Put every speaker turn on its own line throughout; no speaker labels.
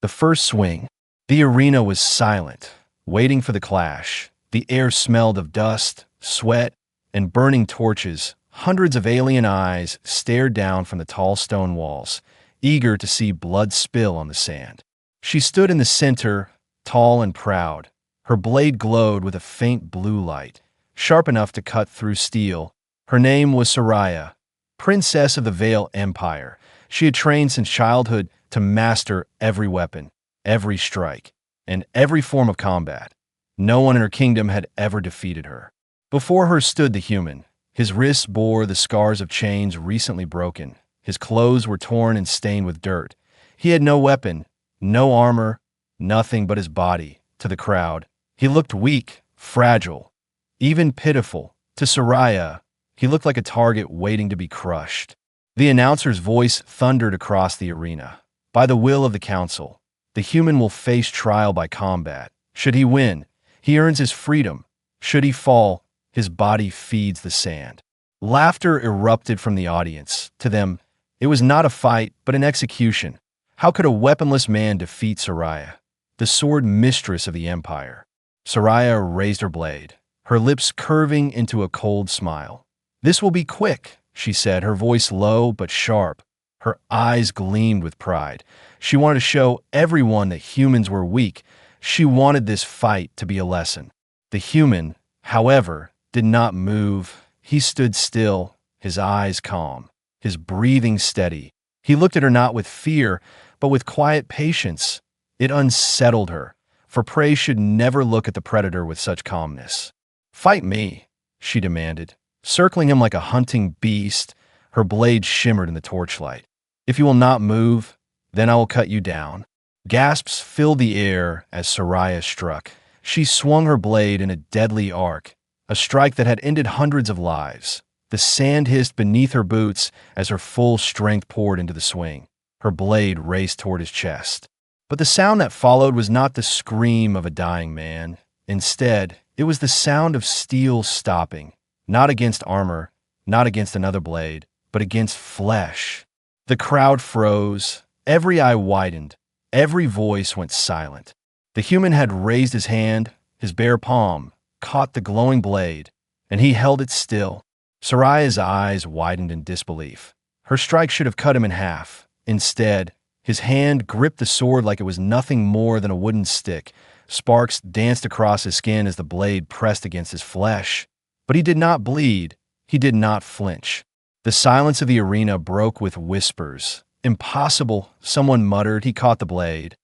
The first swing. The arena was silent, waiting for the clash. The air smelled of dust, sweat, and burning torches. Hundreds of alien eyes stared down from the tall stone walls, eager to see blood spill on the sand. She stood in the center, tall and proud. Her blade glowed with a faint blue light, sharp enough to cut through steel. Her name was Soraya, Princess of the Veil Empire. She had trained since childhood to master every weapon, every strike, and every form of combat. No one in her kingdom had ever defeated her. Before her stood the human. His wrists bore the scars of chains recently broken. His clothes were torn and stained with dirt. He had no weapon, no armor, nothing but his body. To the crowd, he looked weak, fragile, even pitiful. To Soraya, he looked like a target waiting to be crushed. The announcer's voice thundered across the arena. By the will of the council, the human will face trial by combat. Should he win, he earns his freedom. Should he fall, his body feeds the sand. Laughter erupted from the audience. To them, it was not a fight, but an execution. How could a weaponless man defeat Soraya, the sword mistress of the empire? Soraya raised her blade, her lips curving into a cold smile. "This will be quick," she said, her voice low but sharp. Her eyes gleamed with pride. She wanted to show everyone that humans were weak. She wanted this fight to be a lesson. The human, however, did not move. He stood still, his eyes calm, his breathing steady. He looked at her not with fear, but with quiet patience. It unsettled her, for prey should never look at the predator with such calmness. "Fight me," she demanded, circling him like a hunting beast. Her blade shimmered in the torchlight. "If you will not move, then I will cut you down." Gasps filled the air as Soraya struck. She swung her blade in a deadly arc, a strike that had ended hundreds of lives. The sand hissed beneath her boots as her full strength poured into the swing. Her blade raced toward his chest. But the sound that followed was not the scream of a dying man. Instead, it was the sound of steel stopping, not against armor, not against another blade, but against flesh. The crowd froze, every eye widened, every voice went silent. The human had raised his hand, his bare palm caught the glowing blade, and he held it still. Soraya's eyes widened in disbelief. Her strike should have cut him in half. Instead, his hand gripped the sword like it was nothing more than a wooden stick. Sparks danced across his skin as the blade pressed against his flesh. But he did not bleed. He did not flinch. The silence of the arena broke with whispers. "Impossible," someone muttered. He caught the blade.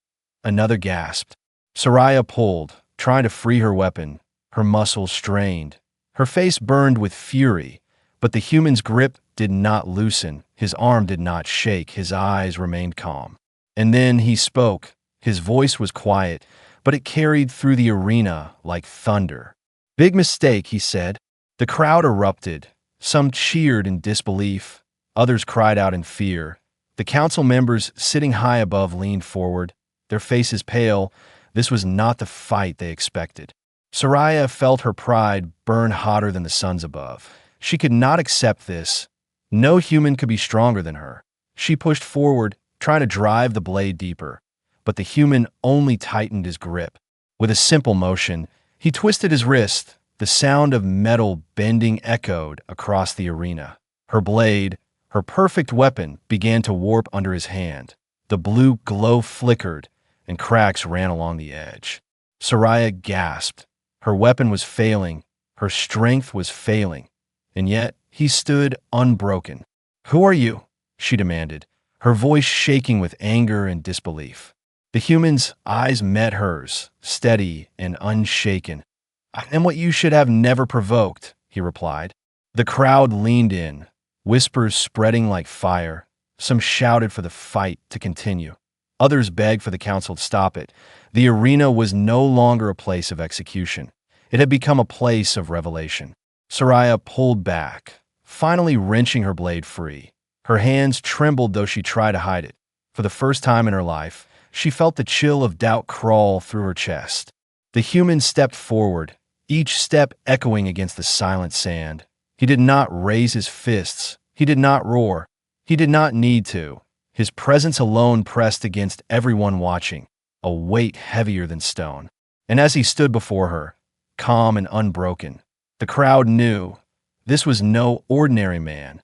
Another gasped. Soraya pulled, trying to free her weapon. Her muscles strained. Her face burned with fury, but the human's grip did not loosen. His arm did not shake. His eyes remained calm. And then he spoke. His voice was quiet, but it carried through the arena like thunder. "Big mistake," he said. The crowd erupted. Some cheered in disbelief. Others cried out in fear. The council members sitting high above leaned forward, their faces pale. This was not the fight they expected. Soraya felt her pride burn hotter than the suns above. She could not accept this. No human could be stronger than her. She pushed forward, trying to drive the blade deeper, but the human only tightened his grip. With a simple motion, he twisted his wrist. The sound of metal bending echoed across the arena. Her blade, her perfect weapon, began to warp under his hand. The blue glow flickered, and cracks ran along the edge. Soraya gasped. Her weapon was failing. Her strength was failing. And yet, he stood unbroken. "Who are you?" she demanded, her voice shaking with anger and disbelief. The human's eyes met hers, steady and unshaken. "I am what you should have never provoked," he replied. The crowd leaned in, whispers spreading like fire. Some shouted for the fight to continue. Others begged for the council to stop it. The arena was no longer a place of execution. It had become a place of revelation. Soraya pulled back, finally wrenching her blade free. Her hands trembled though she tried to hide it. For the first time in her life, she felt the chill of doubt crawl through her chest. The human stepped forward, each step echoing against the silent sand. He did not raise his fists. He did not roar. He did not need to. His presence alone pressed against everyone watching. a weight heavier than stone. And as he stood before her, calm and unbroken, the crowd knew this was no ordinary man.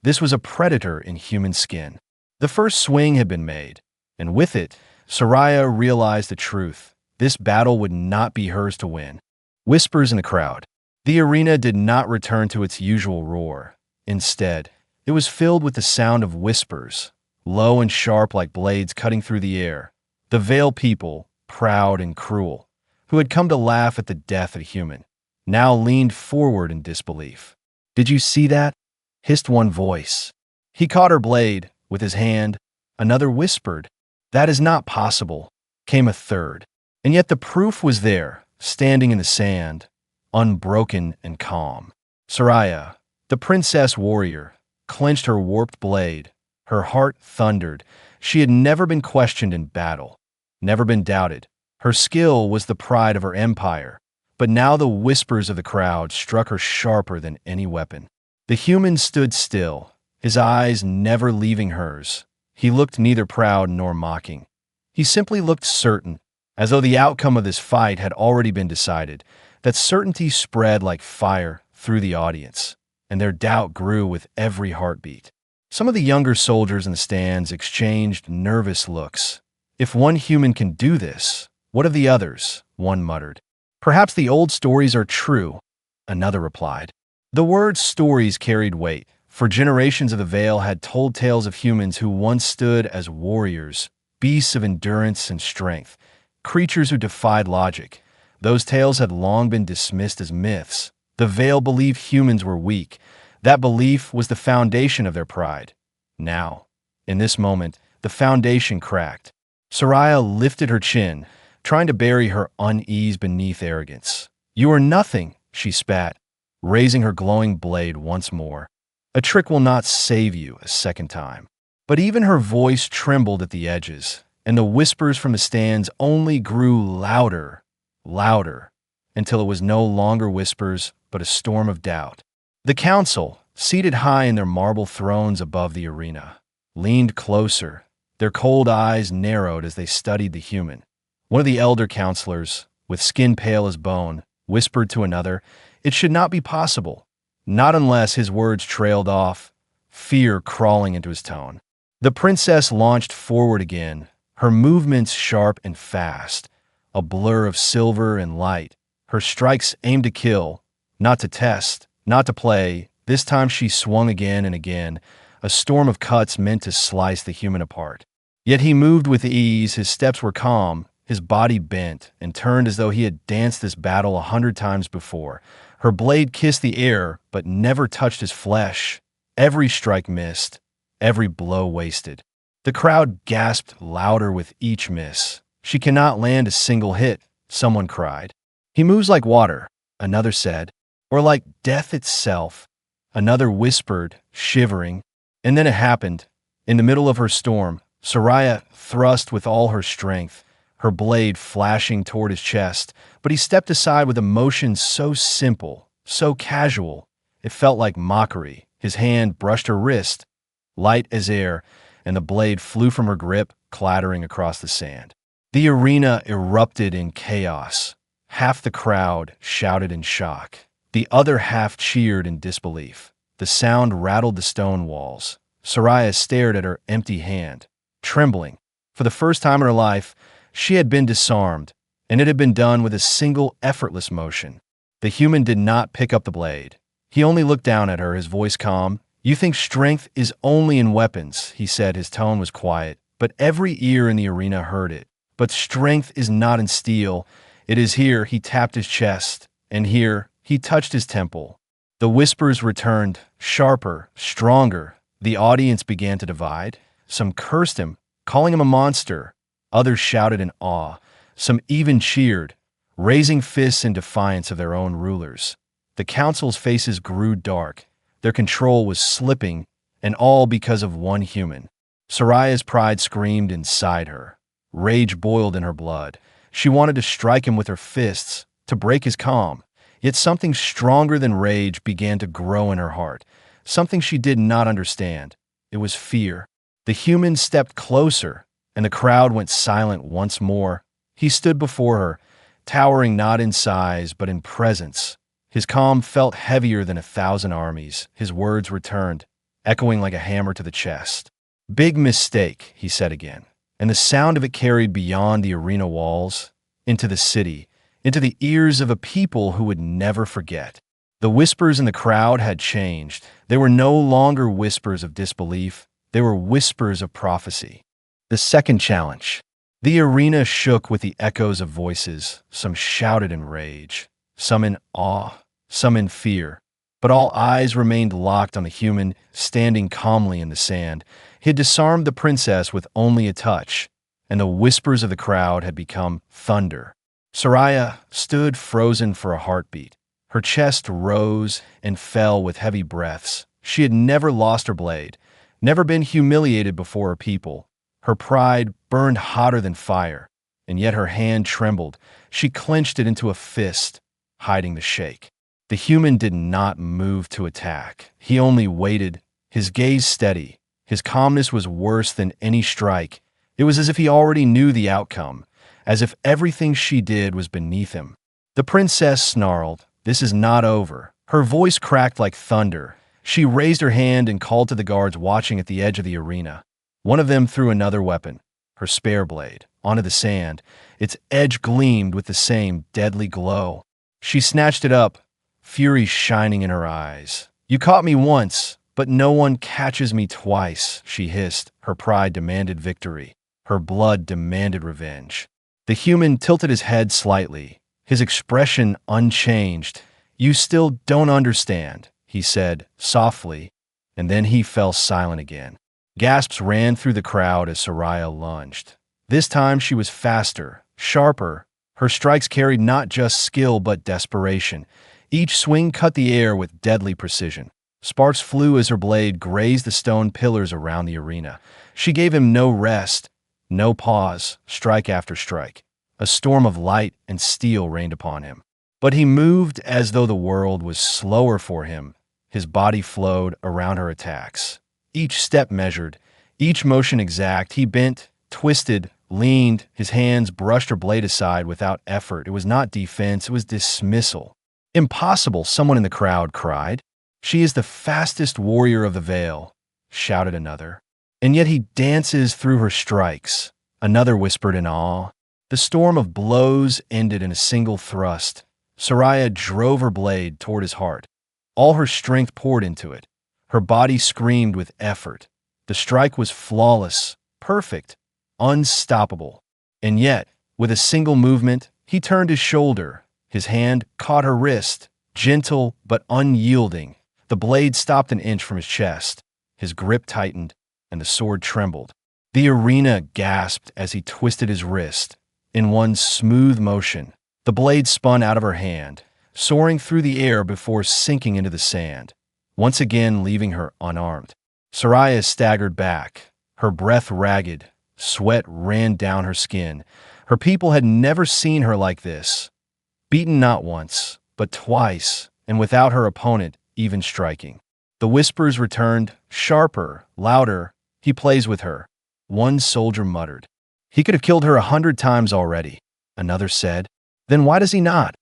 This was a predator in human skin. The first swing had been made, and with it, Soraya realized the truth. This battle would not be hers to win. Whispers in the crowd. The arena did not return to its usual roar. Instead, it was filled with the sound of whispers, low and sharp like blades cutting through the air. The Veil people, proud and cruel, who had come to laugh at the death of a human, now leaned forward in disbelief. "Did you see that?" hissed one voice. "He caught her blade with his hand." Another whispered, "That is not possible," came a third. And yet the proof was there, standing in the sand, unbroken and calm. Soraya, the princess warrior, clenched her warped blade. Her heart thundered. She had never been questioned in battle, never been doubted. Her skill was the pride of her empire, but now the whispers of the crowd struck her sharper than any weapon. The human stood still, his eyes never leaving hers. He looked neither proud nor mocking. He simply looked certain, as though the outcome of this fight had already been decided. That certainty spread like fire through the audience, and their doubt grew with every heartbeat. Some of the younger soldiers in the stands exchanged nervous looks. "If one human can do this, what of the others?" one muttered. "Perhaps the old stories are true," another replied. The word stories carried weight, for generations of the Veil had told tales of humans who once stood as warriors, beasts of endurance and strength, creatures who defied logic. Those tales had long been dismissed as myths. The Veil believed humans were weak. That belief was the foundation of their pride. Now, in this moment, the foundation cracked. Soraya lifted her chin, trying to bury her unease beneath arrogance. "You are nothing," she spat, raising her glowing blade once more. "A trick will not save you a second time." But even her voice trembled at the edges, and the whispers from the stands only grew louder, louder, until it was no longer whispers, but a storm of doubt. The council, seated high in their marble thrones above the arena, leaned closer, their cold eyes narrowed as they studied the human. One of the elder counselors, with skin pale as bone, whispered to another, "It should not be possible," not unless his words trailed off, fear crawling into his tone. The princess launched forward again, her movements sharp and fast, a blur of silver and light, her strikes aimed to kill, not to test, not to play. This time she swung again and again, a storm of cuts meant to slice the human apart. Yet he moved with ease, his steps were calm, his body bent and turned as though he had danced this battle 100 times before. Her blade kissed the air, but never touched his flesh. Every strike missed, every blow wasted. The crowd gasped louder with each miss. "She cannot land a single hit," someone cried. "He moves like water," another said, "or like death itself," another whispered, shivering. And then it happened. In the middle of her storm, Soraya thrust with all her strength, her blade flashing toward his chest, but he stepped aside with a motion so simple, so casual, it felt like mockery. His hand brushed her wrist, light as air, and the blade flew from her grip, clattering across the sand. The arena erupted in chaos. Half the crowd shouted in shock. The other half cheered in disbelief. The sound rattled the stone walls. Soraya stared at her empty hand, trembling. For the first time in her life, she had been disarmed, and it had been done with a single effortless motion. The human did not pick up the blade. He only looked down at her, his voice calm. "You think strength is only in weapons," he said. His tone was quiet, but every ear in the arena heard it. "But strength is not in steel. It is here." He tapped his chest, and here he touched his temple. The whispers returned, sharper, stronger. The audience began to divide. Some cursed him, calling him a monster. Others shouted in awe. Some even cheered, raising fists in defiance of their own rulers. The council's faces grew dark. Their control was slipping, and all because of one human. Soraya's pride screamed inside her. Rage boiled in her blood. She wanted to strike him with her fists, to break his calm. Yet something stronger than rage began to grow in her heart. Something she did not understand. It was fear. The human stepped closer, and the crowd went silent once more. He stood before her, towering not in size but in presence. His calm felt heavier than 1,000 armies. His words returned, echoing like a hammer to the chest. "Big mistake," he said again, and the sound of it carried beyond the arena walls, into the city, into the ears of a people who would never forget. The whispers in the crowd had changed. They were no longer whispers of disbelief. They were whispers of prophecy. The second challenge. The arena shook with the echoes of voices. Some shouted in rage, some in awe, some in fear. But all eyes remained locked on the human standing calmly in the sand. He had disarmed the princess with only a touch, and the whispers of the crowd had become thunder. Soraya stood frozen for a heartbeat. Her chest rose and fell with heavy breaths. She had never lost her blade, never been humiliated before her people. Her pride burned hotter than fire, and yet her hand trembled. She clenched it into a fist, hiding the shake. The human did not move to attack. He only waited, his gaze steady. His calmness was worse than any strike. It was as if he already knew the outcome, as if everything she did was beneath him. The princess snarled, "This is not over." Her voice cracked like thunder. She raised her hand and called to the guards watching at the edge of the arena. One of them threw another weapon, her spear blade, onto the sand. Its edge gleamed with the same deadly glow. She snatched it up, fury shining in her eyes. "You caught me once, but no one catches me twice," she hissed. Her pride demanded victory. Her blood demanded revenge. The human tilted his head slightly, his expression unchanged. "You still don't understand," he said softly, and then he fell silent again. Gasps ran through the crowd as Soraya lunged. This time she was faster, sharper. Her strikes carried not just skill but desperation. Each swing cut the air with deadly precision. Sparks flew as her blade grazed the stone pillars around the arena. She gave him no rest, no pause, strike after strike. A storm of light and steel rained upon him. But he moved as though the world was slower for him. His body flowed around her attacks. Each step measured, each motion exact. He bent, twisted, leaned. His hands brushed her blade aside without effort. It was not defense, it was dismissal. "Impossible," someone in the crowd cried. "She is the fastest warrior of the Vale," shouted another. "And yet he dances through her strikes," another whispered in awe. The storm of blows ended in a single thrust. Soraya drove her blade toward his heart. All her strength poured into it. Her body screamed with effort. The strike was flawless, perfect, unstoppable. And yet, with a single movement, he turned his shoulder. His hand caught her wrist, gentle but unyielding. The blade stopped an inch from his chest. His grip tightened, and the sword trembled. The arena gasped as he twisted his wrist. In one smooth motion, the blade spun out of her hand, soaring through the air before sinking into the sand, once again leaving her unarmed. Soraya staggered back, her breath ragged. Sweat ran down her skin. Her people had never seen her like this. Beaten not once, but twice, and without her opponent even striking. The whispers returned, sharper, louder. "He plays with her," one soldier muttered. "He could have killed her 100 times already," another said. "Then why does he not?"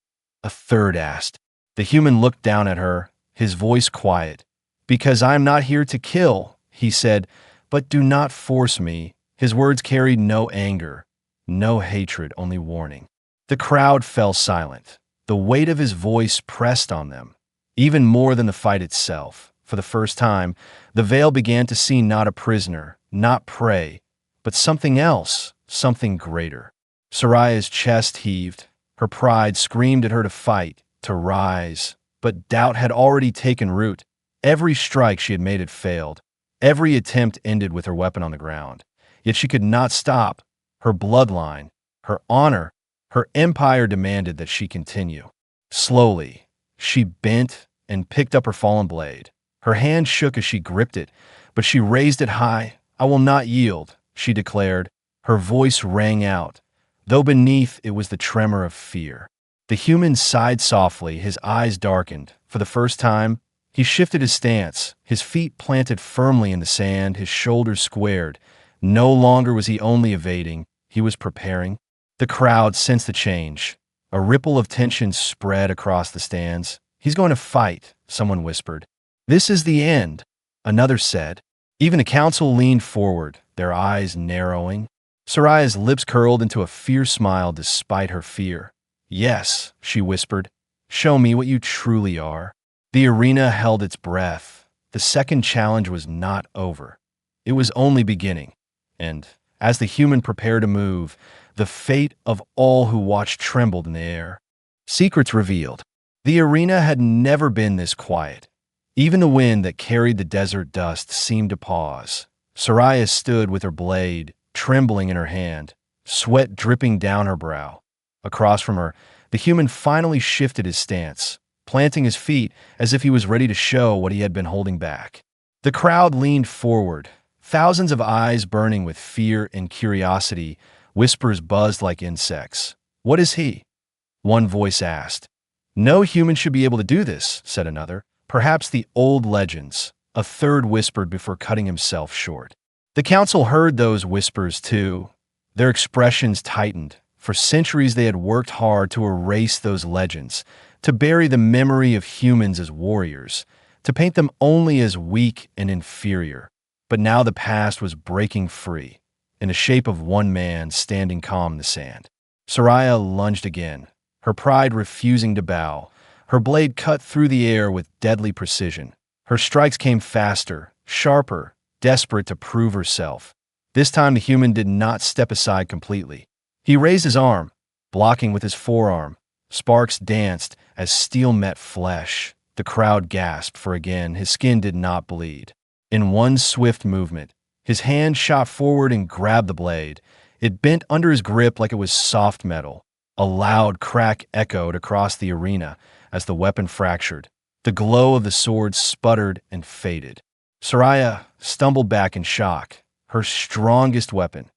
a third asked. The human looked down at her, his voice quiet. "Because I am not here to kill," he said, "but do not force me." His words carried no anger, no hatred, only warning. The crowd fell silent. The weight of his voice pressed on them, even more than the fight itself. For the first time, the Vale began to see not a prisoner, not prey, but something else, something greater. Soraya's chest heaved. Her pride screamed at her to fight, to rise. But doubt had already taken root. Every strike she had made had failed. Every attempt ended with her weapon on the ground. Yet she could not stop. Her bloodline, her honor, her empire demanded that she continue. Slowly, she bent and picked up her fallen blade. Her hand shook as she gripped it, but she raised it high. "I will not yield," she declared. Her voice rang out, though beneath it was the tremor of fear. The human sighed softly, his eyes darkened. For the first time, he shifted his stance, his feet planted firmly in the sand, his shoulders squared. No longer was he only evading, he was preparing. The crowd sensed the change. A ripple of tension spread across the stands. He's going to fight, someone whispered. This is the end, another said. Even the council leaned forward, their eyes narrowing. Soraya's lips curled into a fierce smile despite her fear. Yes, she whispered. Show me what you truly are. The arena held its breath. The second challenge was not over. It was only beginning. And as the human prepared to move, the fate of all who watched trembled in the air. Secrets revealed. The arena had never been this quiet. Even the wind that carried the desert dust seemed to pause. Soraya stood with her blade trembling in her hand, sweat dripping down her brow. Across from her, the human finally shifted his stance, planting his feet as if he was ready to show what he had been holding back. The crowd leaned forward, thousands of eyes burning with fear and curiosity. Whispers buzzed like insects. What is he? One voice asked. No human should be able to do this, said another. Perhaps the old legends, a third whispered before cutting himself short. The council heard those whispers too. Their expressions tightened. For centuries they had worked hard to erase those legends, to bury the memory of humans as warriors, to paint them only as weak and inferior. But now the past was breaking free, in the shape of one man standing calm in the sand. Soraya lunged again, her pride refusing to bow. Her blade cut through the air with deadly precision. Her strikes came faster, sharper, desperate to prove herself. This time the human did not step aside completely. He raised his arm, blocking with his forearm. Sparks danced as steel met flesh. The crowd gasped, for again his skin did not bleed. In one swift movement, his hand shot forward and grabbed the blade. It bent under his grip like it was soft metal. A loud crack echoed across the arena as the weapon fractured. The glow of the sword sputtered and faded. Soraya stumbled back in shock, her strongest weapon.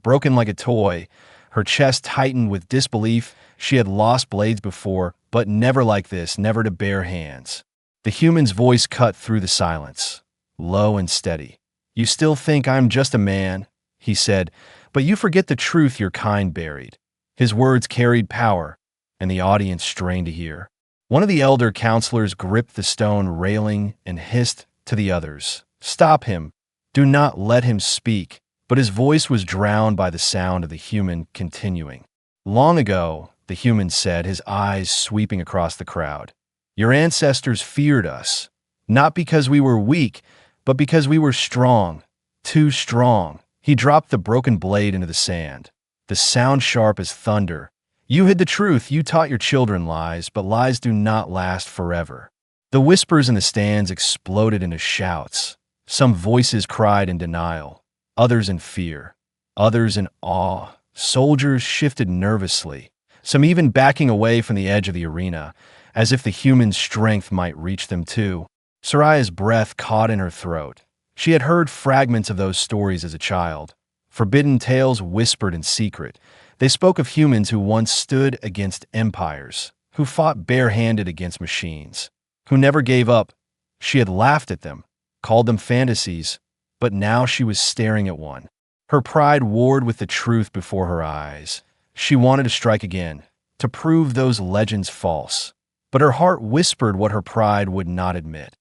Broken like a toy, her chest tightened with disbelief. She had lost blades before, but never like this, never to bare hands. The human's voice cut through the silence, low and steady. You still think I'm just a man, he said, but you forget the truth your kind buried. His words carried power, and the audience strained to hear. One of the elder counselors gripped the stone railing and hissed to the others, Stop him! Do not let him speak! But his voice was drowned by the sound of the human continuing. Long ago, the human said, his eyes sweeping across the crowd, your ancestors feared us, not because we were weak, but because we were strong, too strong. He dropped the broken blade into the sand, the sound sharp as thunder. You hid the truth, you taught your children lies, but lies do not last forever. The whispers in the stands exploded into shouts. Some voices cried in denial, others in fear, others in awe. Soldiers shifted nervously, some even backing away from the edge of the arena, as if the human strength might reach them too. Soraya's breath caught in her throat. She had heard fragments of those stories as a child. Forbidden tales whispered in secret. They spoke of humans who once stood against empires, who fought barehanded against machines, who never gave up. She had laughed at them, called them fantasies, but now she was staring at one. Her pride warred with the truth before her eyes. She wanted to strike again, to prove those legends false. But her heart whispered what her pride would not admit.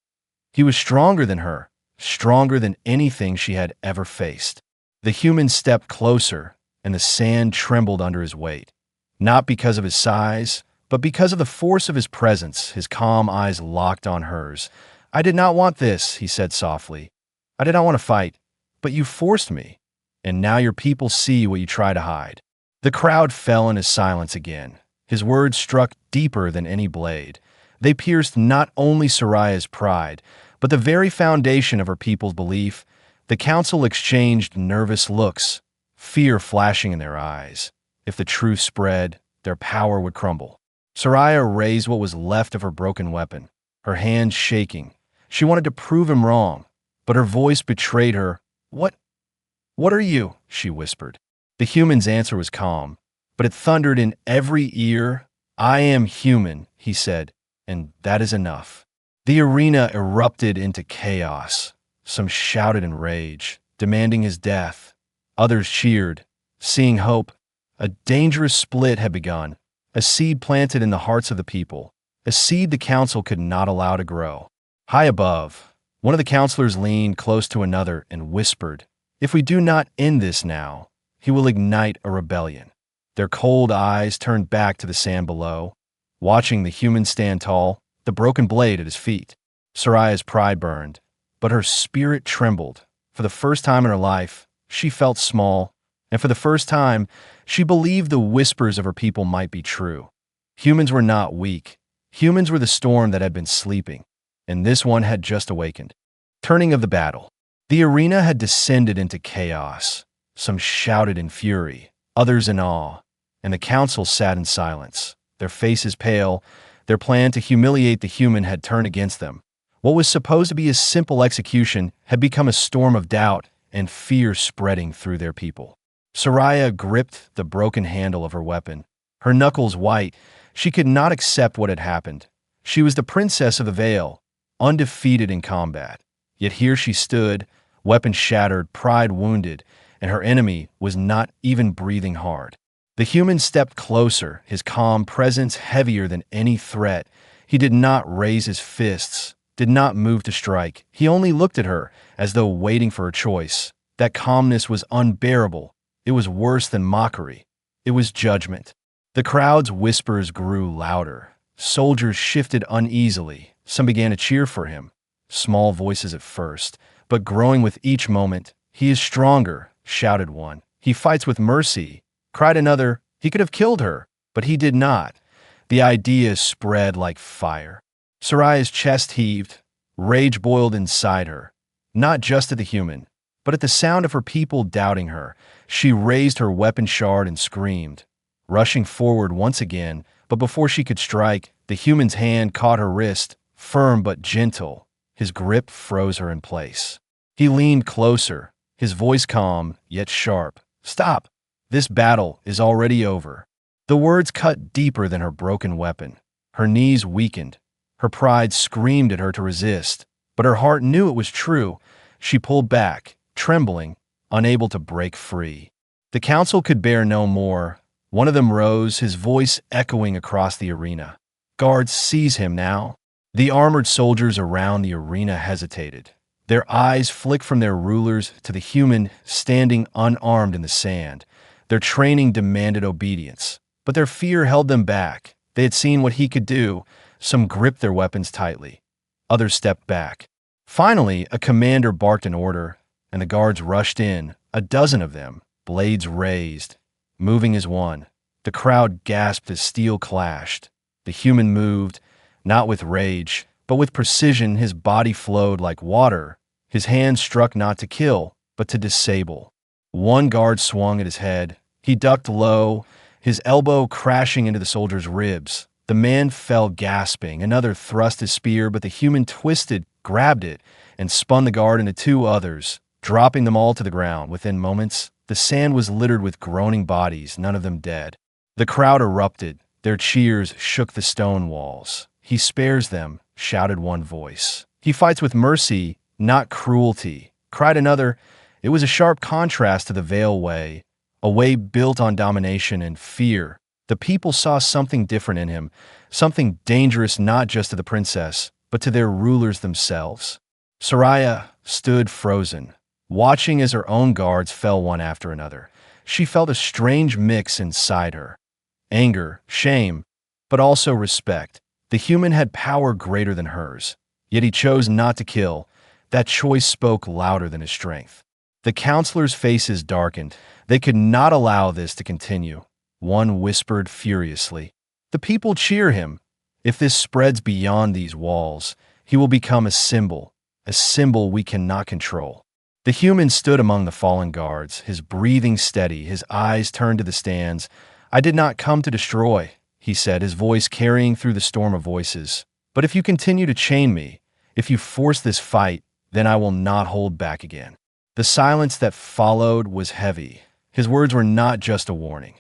He was stronger than her, stronger than anything she had ever faced. The human stepped closer, and the sand trembled under his weight. Not because of his size, but because of the force of his presence. His calm eyes locked on hers. I did not want this, he said softly. I did not want to fight, but you forced me. And now your people see what you try to hide. The crowd fell into silence again. His words struck deeper than any blade. They pierced not only Soraya's pride, but the very foundation of her people's belief. The council exchanged nervous looks, fear flashing in their eyes. If the truth spread, their power would crumble. Soraya raised what was left of her broken weapon, her hands shaking. She wanted to prove him wrong, but her voice betrayed her. What are you? She whispered. The human's answer was calm, but it thundered in every ear. I am human, he said, and that is enough. The arena erupted into chaos. Some shouted in rage, demanding his death. Others cheered, seeing hope. A dangerous split had begun, a seed planted in the hearts of the people, a seed the council could not allow to grow. High above, one of the counselors leaned close to another and whispered, "If we do not end this now, he will ignite a rebellion." Their cold eyes turned back to the sand below, watching the human stand tall, the broken blade at his feet. Soraya's pride burned, but her spirit trembled. For the first time in her life, she felt small, and for the first time, she believed the whispers of her people might be true. Humans were not weak. Humans were the storm that had been sleeping, and this one had just awakened. Turning of the battle. The arena had descended into chaos. Some shouted in fury, others in awe, and the council sat in silence, their faces pale. Their plan to humiliate the human had turned against them. What was supposed to be a simple execution had become a storm of doubt and fear spreading through their people. Soraya gripped the broken handle of her weapon, her knuckles white. She could not accept what had happened. She was the princess of the Vale, undefeated in combat. Yet here she stood, weapon shattered, pride wounded, and her enemy was not even breathing hard. The human stepped closer, his calm presence heavier than any threat. He did not raise his fists, did not move to strike. He only looked at her, as though waiting for a choice. That calmness was unbearable. It was worse than mockery. It was judgment. The crowd's whispers grew louder. Soldiers shifted uneasily. Some began to cheer for him. Small voices at first, but growing with each moment. "He is stronger," shouted one. "He fights with mercy," cried another. "He could have killed her, but he did not." The idea spread like fire. Soraya's chest heaved. Rage boiled inside her, not just at the human, but at the sound of her people doubting her. She raised her weapon shard and screamed, rushing forward once again, but before she could strike, the human's hand caught her wrist, firm but gentle. His grip froze her in place. He leaned closer, his voice calm yet sharp. "Stop! This battle is already over." The words cut deeper than her broken weapon. Her knees weakened. Her pride screamed at her to resist, but her heart knew it was true. She pulled back, trembling, unable to break free. The council could bear no more. One of them rose, his voice echoing across the arena. "Guards, seize him now." The armored soldiers around the arena hesitated. Their eyes flicked from their rulers to the human standing unarmed in the sand. Their training demanded obedience, but their fear held them back. They had seen what he could do. Some gripped their weapons tightly. Others stepped back. Finally, a commander barked an order, and the guards rushed in, a dozen of them, blades raised, moving as one. The crowd gasped as steel clashed. The human moved, not with rage, but with precision. His body flowed like water. His hands struck not to kill, but to disable. One guard swung at his head. He ducked low, his elbow crashing into the soldier's ribs. The man fell gasping. Another thrust his spear, but the human twisted, grabbed it, and spun the guard into two others, dropping them all to the ground. Within moments, the sand was littered with groaning bodies, none of them dead. The crowd erupted. Their cheers shook the stone walls. "He spares them," shouted one voice. "He fights with mercy, not cruelty," cried another. It was a sharp contrast to the Vale way, a way built on domination and fear. The people saw something different in him, something dangerous not just to the princess, but to their rulers themselves. Soraya stood frozen, watching as her own guards fell one after another. She felt a strange mix inside her. Anger, shame, but also respect. The human had power greater than hers, yet he chose not to kill. That choice spoke louder than his strength. The counselors' faces darkened. They could not allow this to continue. One whispered furiously, "The people cheer him. If this spreads beyond these walls, he will become a symbol we cannot control." The human stood among the fallen guards, his breathing steady, his eyes turned to the stands. "I did not come to destroy," he said, his voice carrying through the storm of voices. "But if you continue to chain me, if you force this fight, then I will not hold back again." The silence that followed was heavy. His words were not just a warning.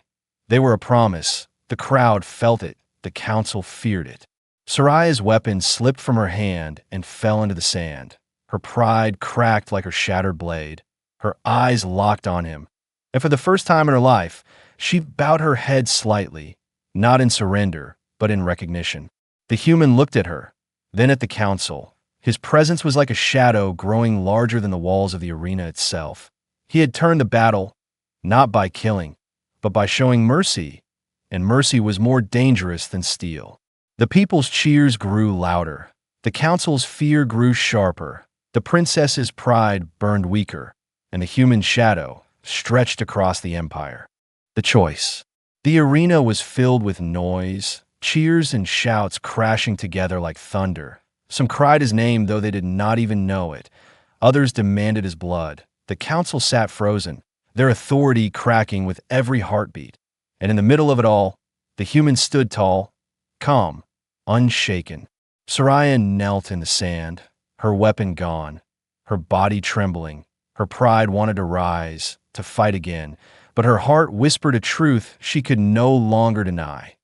They were a promise. The crowd felt it. The council feared it. Soraya's weapon slipped from her hand and fell into the sand. Her pride cracked like her shattered blade. Her eyes locked on him. And for the first time in her life, she bowed her head slightly, not in surrender, but in recognition. The human looked at her, then at the council. His presence was like a shadow growing larger than the walls of the arena itself. He had turned the battle, not by killing, but by showing mercy, and mercy was more dangerous than steel. The people's cheers grew louder. The council's fear grew sharper. The princess's pride burned weaker, and the human shadow stretched across the empire. The choice. The arena was filled with noise, cheers and shouts crashing together like thunder. Some cried his name, though they did not even know it. Others demanded his blood. The council sat frozen, their authority cracking with every heartbeat. And in the middle of it all, the human stood tall, calm, unshaken. Soraya knelt in the sand, her weapon gone, her body trembling. Her pride wanted to rise, to fight again, but her heart whispered a truth she could no longer deny.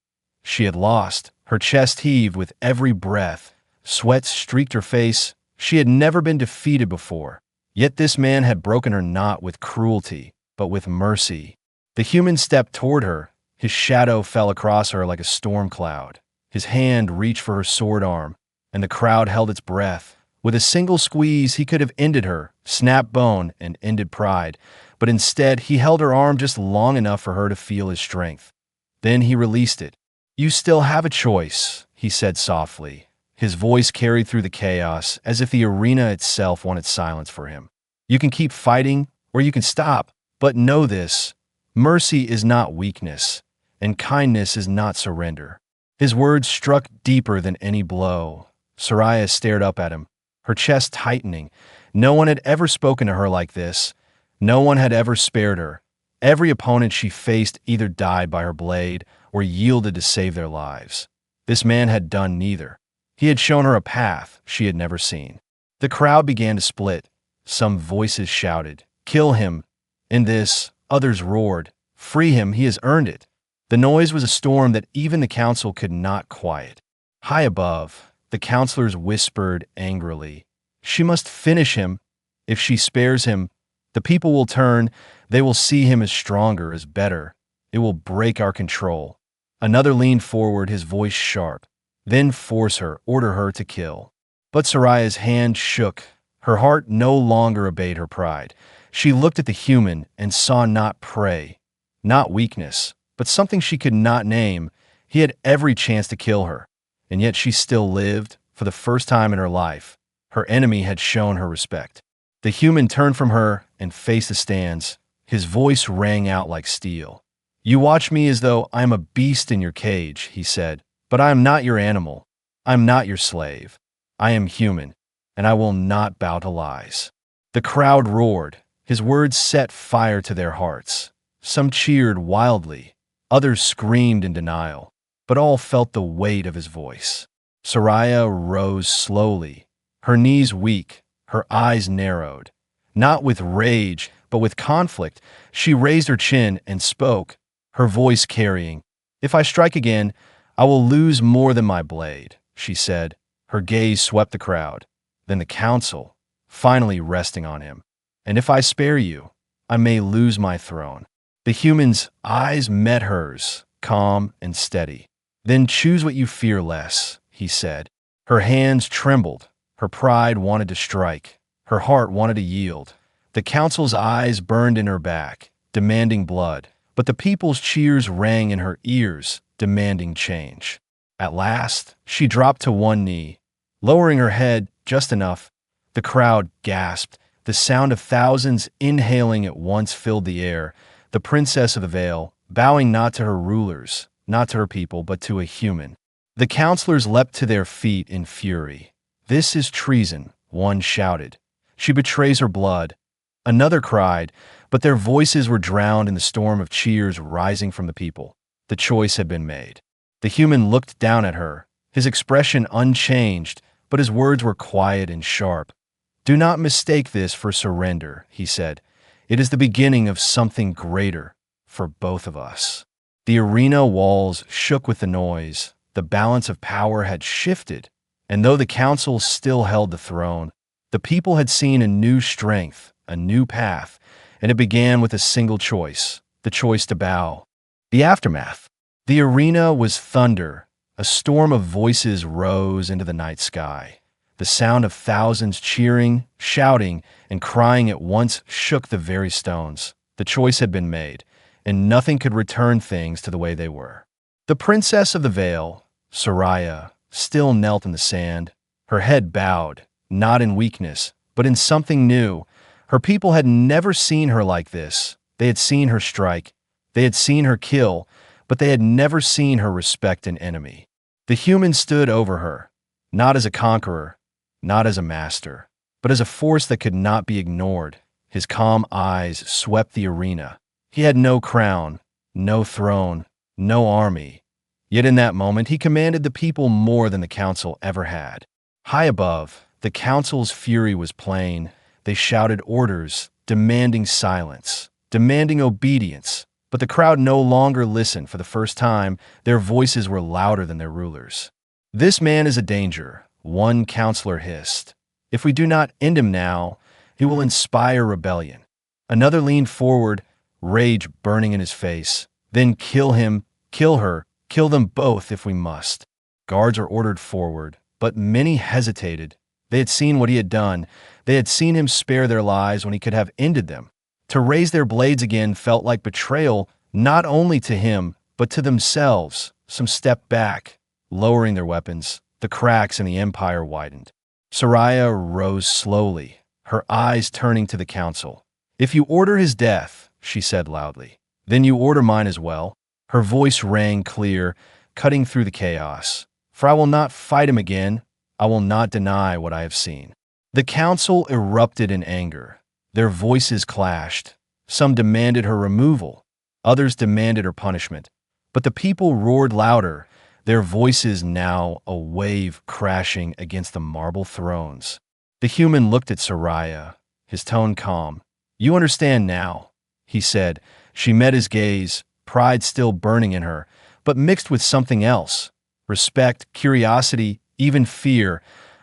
She had lost. Her chest heaved with every breath. Sweat streaked her face. She had never been defeated before. Yet this man had broken her not with cruelty, but with mercy. The human stepped toward her. His shadow fell across her like a storm cloud. His hand reached for her sword arm, and the crowd held its breath. With a single squeeze, he could have ended her, snapped bone, and ended pride. But instead, he held her arm just long enough for her to feel his strength. Then he released it. "You still have a choice," he said softly. His voice carried through the chaos, as if the arena itself wanted silence for him. "You can keep fighting, or you can stop. But know this, mercy is not weakness, and kindness is not surrender." His words struck deeper than any blow. Soraya stared up at him, her chest tightening. No one had ever spoken to her like this. No one had ever spared her. Every opponent she faced either died by her blade or yielded to save their lives. This man had done neither. He had shown her a path she had never seen. The crowd began to split. Some voices shouted, "Kill him!" In this, others roared, "Free him, he has earned it." The noise was a storm that even the council could not quiet. High above, the counselors whispered angrily, "She must finish him. If she spares him, the people will turn. They will see him as stronger, as better. It will break our control." Another leaned forward, his voice sharp. "Then force her, order her to kill." But Soraya's hand shook. Her heart no longer obeyed her pride. She looked at the human and saw not prey, not weakness, but something she could not name. He had every chance to kill her, and yet she still lived. For the first time in her life, her enemy had shown her respect. The human turned from her and faced the stands. His voice rang out like steel. "You watch me as though I am a beast in your cage," he said, "but I am not your animal. I am not your slave. I am human, and I will not bow to lies." The crowd roared. His words set fire to their hearts. Some cheered wildly. Others screamed in denial, but all felt the weight of his voice. Soraya rose slowly, her knees weak, her eyes narrowed. Not with rage, but with conflict, she raised her chin and spoke, her voice carrying, "If I strike again, I will lose more than my blade," she said. Her gaze swept the crowd, then the council, finally resting on him. "And if I spare you, I may lose my throne." The human's eyes met hers, calm and steady. "Then choose what you fear less," he said. Her hands trembled. Her pride wanted to strike. Her heart wanted to yield. The council's eyes burned in her back, demanding blood. But the people's cheers rang in her ears, demanding change. At last, she dropped to one knee, lowering her head just enough. The crowd gasped. The sound of thousands inhaling at once filled the air. The princess of the Vale, bowing not to her rulers, not to her people, but to a human. The counselors leapt to their feet in fury. "This is treason," one shouted. "She betrays her blood." Another cried, but their voices were drowned in the storm of cheers rising from the people. The choice had been made. The human looked down at her, his expression unchanged, but his words were quiet and sharp. "Do not mistake this for surrender," he said. "It is the beginning of something greater for both of us." The arena walls shook with the noise. The balance of power had shifted, and though the council still held the throne, the people had seen a new strength, a new path, and it began with a single choice, the choice to bow. The aftermath. The arena was thunder. A storm of voices rose into the night sky. The sound of thousands cheering, shouting, and crying at once shook the very stones. The choice had been made, and nothing could return things to the way they were. The princess of the veil, Soraya, still knelt in the sand, her head bowed, not in weakness, but in something new. Her people had never seen her like this. They had seen her strike, they had seen her kill, but they had never seen her respect an enemy. The human stood over her, not as a conqueror, not as a master, but as a force that could not be ignored. His calm eyes swept the arena. He had no crown, no throne, no army. Yet in that moment, he commanded the people more than the council ever had. High above, the council's fury was plain. They shouted orders, demanding silence, demanding obedience. But the crowd no longer listened. For the first time, their voices were louder than their rulers. "This man is a danger," one counselor hissed. "If we do not end him now, he will inspire rebellion." Another leaned forward, rage burning in his face. "Then kill him, kill her, kill them both if we must." Guards were ordered forward, but many hesitated. They had seen what he had done. They had seen him spare their lives when he could have ended them. To raise their blades again felt like betrayal, not only to him, but to themselves. Some stepped back, lowering their weapons. The cracks in the empire widened. Soraya rose slowly, her eyes turning to the council. "If you order his death," she said loudly, "then you order mine as well." Her voice rang clear, cutting through the chaos. "For I will not fight him again. I will not deny what I have seen." The council erupted in anger. Their voices clashed. Some demanded her removal. Others demanded her punishment. But the people roared louder, their voices now a wave crashing against the marble thrones. The human looked at Soraya, his tone calm. "You understand now," he said. She met his gaze, pride still burning in her, but mixed with something else. Respect, curiosity, even fear.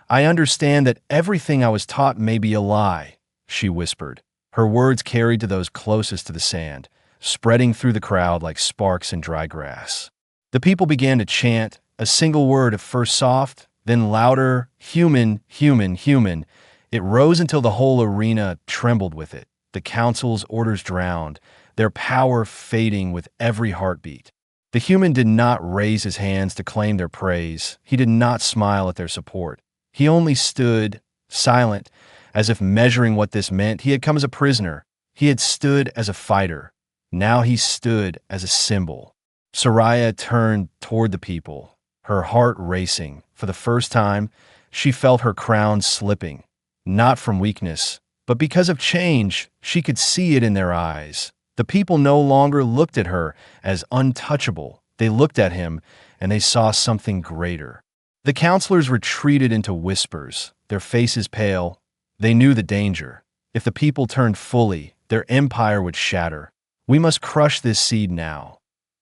"I understand that everything I was taught may be a lie," she whispered. Her words carried to those closest to the sand, spreading through the crowd like sparks in dry grass. The people began to chant, a single word at first soft, then louder, "Human, human, human." It rose until the whole arena trembled with it. The council's orders drowned, their power fading with every heartbeat. The human did not raise his hands to claim their praise. He did not smile at their support. He only stood, silent, as if measuring what this meant. He had come as a prisoner. He had stood as a fighter. Now he stood as a symbol. Soraya turned toward the people, her heart racing. For the first time, she felt her crown slipping, not from weakness, but because of change. She could see it in their eyes. The people no longer looked at her as untouchable. They looked at him, and they saw something greater. The counselors retreated into whispers, their faces pale. They knew the danger. If the people turned fully, their empire would shatter. "We must crush this seed now,"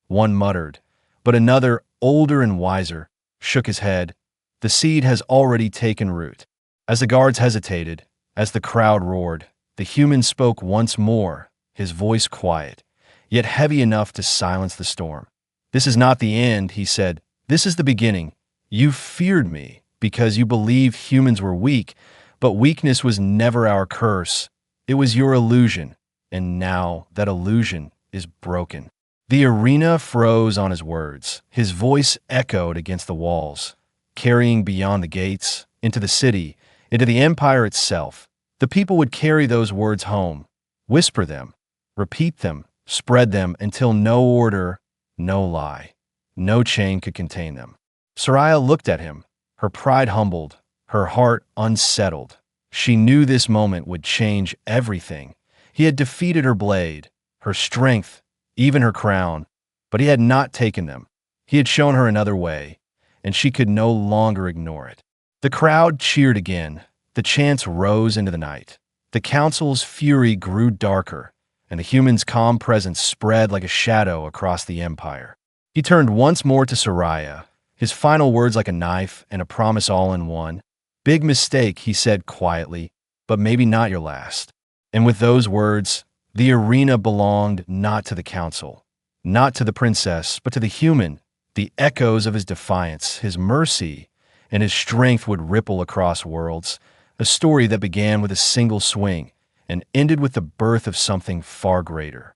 one muttered, but another, older and wiser, shook his head. "The seed has already taken root." As the guards hesitated, as the crowd roared, the human spoke once more, his voice quiet, yet heavy enough to silence the storm. "This is not the end," he said. "This is the beginning. You feared me because you believed humans were weak, but weakness was never our curse. It was your illusion, and now that illusion is broken." The arena froze on his words. His voice echoed against the walls, carrying beyond the gates, into the city, into the empire itself. The people would carry those words home, whisper them, repeat them, spread them until no order, no lie, no chain could contain them. Soraya looked at him, her pride humbled, her heart unsettled. She knew this moment would change everything. He had defeated her blade, her strength, even her crown, but he had not taken them. He had shown her another way, and she could no longer ignore it. The crowd cheered again. The chants rose into the night. The council's fury grew darker, and the human's calm presence spread like a shadow across the empire. He turned once more to Soraya, his final words like a knife and a promise all in one. "Big mistake," he said quietly, "but maybe not your last." And with those words, The arena belonged not to the council, not to the princess, but to the human. The echoes of his defiance, his mercy, and his strength would ripple across worlds, a story that began with a single swing and ended with the birth of something far greater.